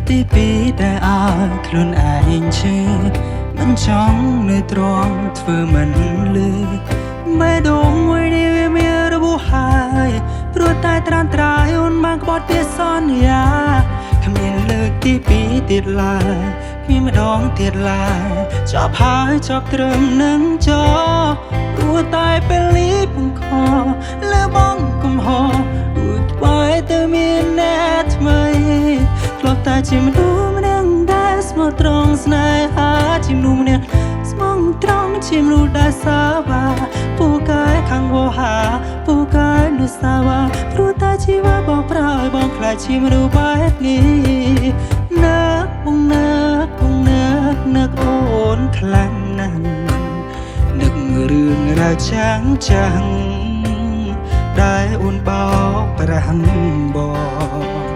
ទីពីរតែឲ្យខ្លួនឯងឈឺមិនចង់នៅទ្រាំធ្វើមិនលឺបេះដូងមួយនេះវាមានរបួសហើយព្រោះតែត្រានត្រាយអូនបានក្បត់ពីសន្យាគ្មានលើកទីពីរទៀតឡើយគ្មានម្ដងទៀតឡើយចប់ហើយចប់ត្រឹមនឹងចោព្រោះតែពេលនេះពងខលើបងកំហរួចថ្វាយទៅមានអ្នកថ្មីធ្លាប់តែជាមនុស្សម្នាក់ដែលស្មោះត្រង់ស្នេហាជាមនុស្សម្នាក់ស្មោះត្រង់ជាមនុស្សដែលសាវាពូកែខាងវោហាពូកែលុសាវាព្រោះតែជីវ៉ាបងប្រោយបងខ្លាចជាមនុស្សបែបនេះនឹកបងនឹកបងនឹកអូនខ្លាំងណាស់នឹករឿងរ៉ាវចាំងដែលអូនបោកប្រាំបង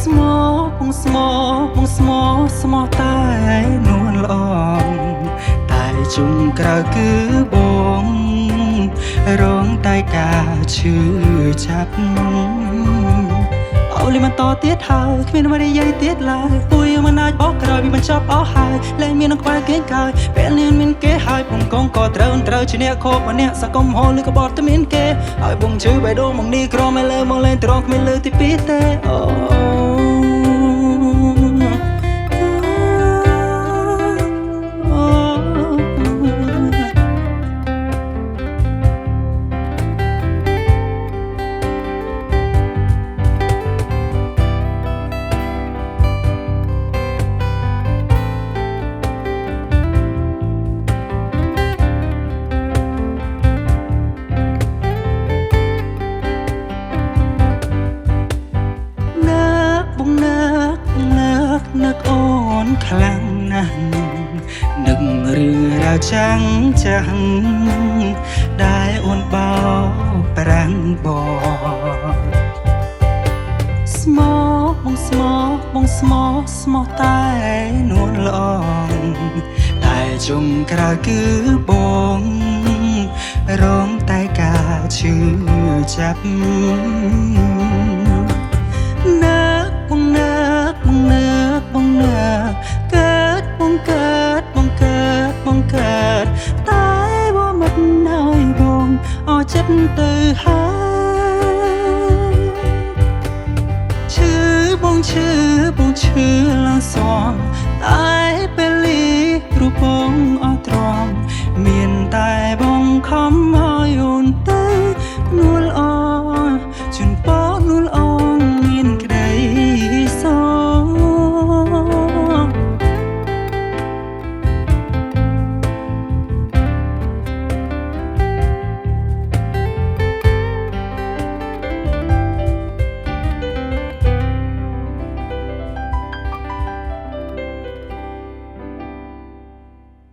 ស្មោបងស្មោបងស្មោស្មោតែនួនល្អតែជុំក្រៅគឺបងរងតែការឈឺចាប់អូលីមិនតទៀតហើយគ្មានអ្វីនិយាយទៀតឡើយពួយមិនអាចបោះក្រោយវាមិនចប់អស់ហើយលែងមាននឹងក្បែរគេកាយពេលនេះមានគេហើយបងកងក៏ត្រូវជាអ្នកខោបម្នាក់សង្គមហូលឬក៏បត់តែមានគេហើយបងជឿបេះដូងមកនេះក្រមិនលើមកលេងត្រង់គ្មានលើទីពីរទេអូនឹកអូនខ្លាំងណាស់នឹករឿងរ៉ាវចាំងដែលអូនបោប្រាំងបងស្មោបងស្មោបងស្មោស្មោតែនួនល្អតែជុំក្រៅគឺបងរងតែការឈឺចាប់កើតតែบ่មិនឲ្យបងអស់ចិត្តទៅហើយឈឺបងឈឺឡើងសងតែពេលនេះរូបបងអស់ទ្រាំមានតែបងខំ